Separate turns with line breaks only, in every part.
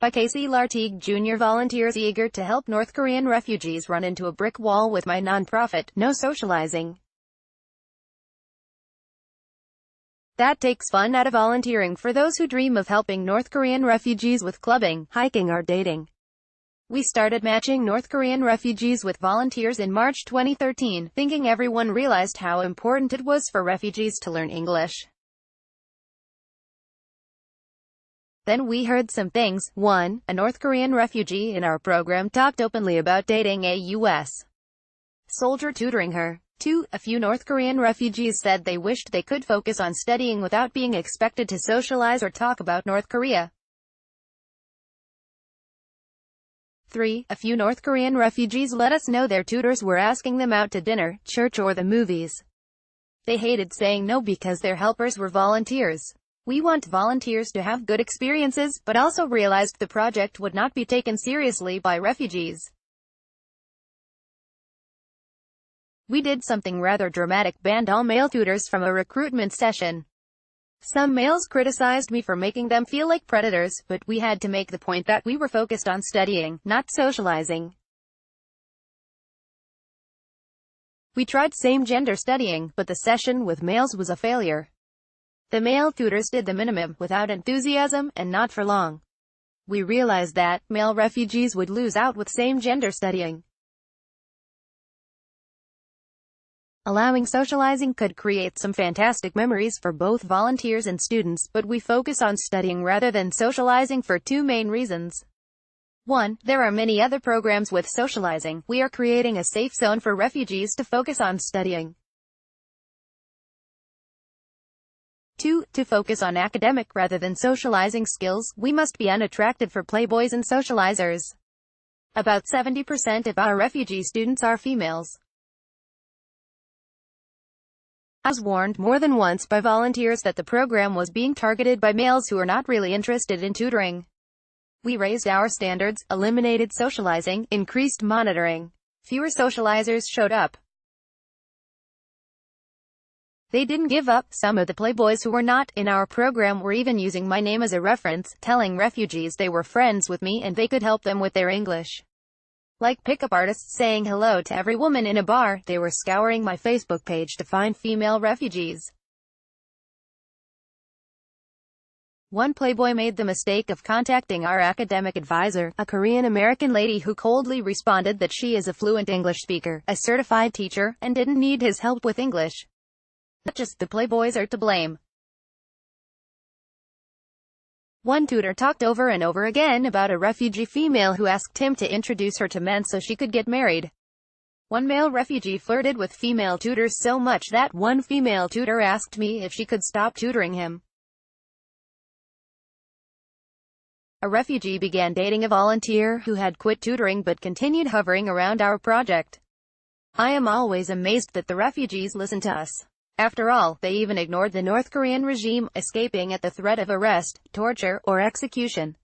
by Casey Lartigue Jr. Volunteers eager to help North Korean refugees run into a brick wall with my nonprofit, No Socializing. That takes fun out of volunteering for those who dream of helping North Korean refugees with clubbing, hiking or dating. We started matching North Korean refugees with volunteers in March 2013, thinking everyone realized how important it was for refugees to learn English. Then we heard some things. 1. A North Korean refugee in our program talked openly about dating a U.S. soldier tutoring her. 2. A few North Korean refugees said they wished they could focus on studying without being expected to socialize or talk about North Korea. 3. A few North Korean refugees let us know their tutors were asking them out to dinner, church or the movies. They hated saying no because their helpers were volunteers. We want volunteers to have good experiences, but also realized the project would not be taken seriously by refugees. We did something rather dramatic, banned all male tutors from a recruitment session. Some males criticized me for making them feel like predators, but we had to make the point that we were focused on studying, not socializing. We tried same-gender studying, but the session with males was a failure. The male tutors did the minimum, without enthusiasm, and not for long. We realized that male refugees would lose out with same-gender studying. Allowing socializing could create some fantastic memories for both volunteers and students, but we focus on studying rather than socializing for two main reasons. 1. There are many other programs with socializing. We are creating a safe zone for refugees to focus on studying. 2. To focus on academic rather than socializing skills, we must be unattractive for playboys and socializers. About 70% of our refugee students are females. I was warned more than once by volunteers that the program was being targeted by males who are not really interested in tutoring. We raised our standards, eliminated socializing, increased monitoring. Fewer socializers showed up. They didn't give up. Some of the playboys who were not in our program were even using my name as a reference, telling refugees they were friends with me and they could help them with their English. Like pickup artists saying hello to every woman in a bar, they were scouring my Facebook page to find female refugees. One playboy made the mistake of contacting our academic advisor, a Korean-American lady who coldly responded that she is a fluent English speaker, a certified teacher, and didn't need his help with English. Not just the playboys are to blame. One tutor talked over and over again about a refugee female who asked him to introduce her to men so she could get married. One male refugee flirted with female tutors so much that one female tutor asked me if she could stop tutoring him. A refugee began dating a volunteer who had quit tutoring but continued hovering around our project. I am always amazed that the refugees listen to us. After all, they even ignored the North Korean regime, escaping at the threat of arrest, torture, or execution.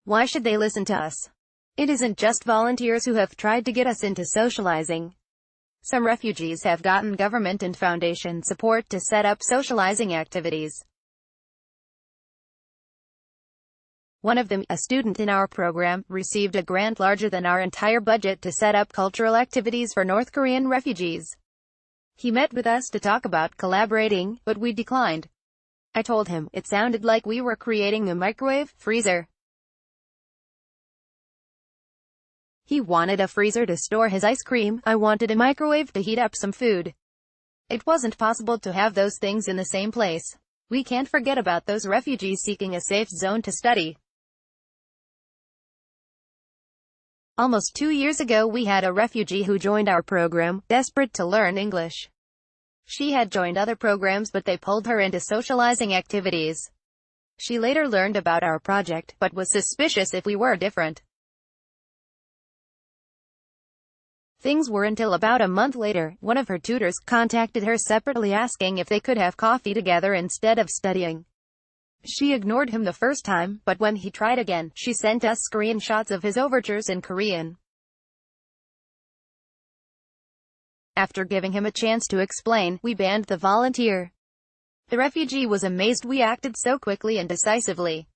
Why should they listen to us? It isn't just volunteers who have tried to get us into socializing. Some refugees have gotten government and foundation support to set up socializing activities. One of them, a student in our program, received a grant larger than our entire budget to set up cultural activities for North Korean refugees. He met with us to talk about collaborating, but we declined. I told him it sounded like we were creating a microwave freezer. He wanted a freezer to store his ice cream. I wanted a microwave to heat up some food. It wasn't possible to have those things in the same place. We can't forget about those refugees seeking a safe zone to study. Almost 2 years ago we had a refugee who joined our program, desperate to learn English. She had joined other programs but they pulled her into socializing activities. She later learned about our project, but was suspicious if we were different. Things were until about a month later, one of her tutors contacted her separately asking if they could have coffee together instead of studying. She ignored him the first time, but when he tried again, she sent us screenshots of his overtures in Korean. After giving him a chance to explain, we banned the volunteer. The refugee was amazed we acted so quickly and decisively.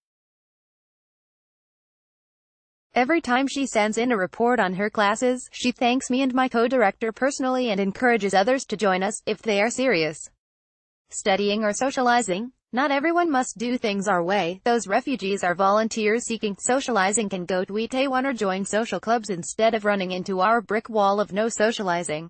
Every time she sends in a report on her classes, she thanks me and my co-director personally and encourages others to join us, if they are serious. Studying or socializing? Not everyone must do things our way. Those refugees are volunteers seeking socializing can go to Itaewon or join social clubs instead of running into our brick wall of no socializing.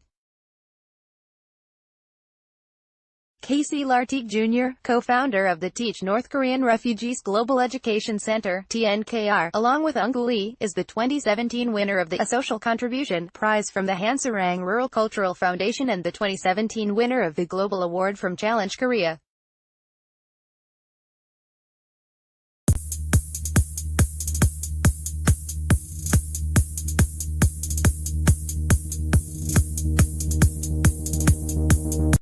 Casey Lartigue Jr., co-founder of the Teach North Korean Refugees Global Education Center, TNKR, along with Eung Lee, is the 2017 winner of the A Social Contribution prize from the Hansarang Rural Cultural Foundation and the 2017 winner of the Global Award from Challenge Korea.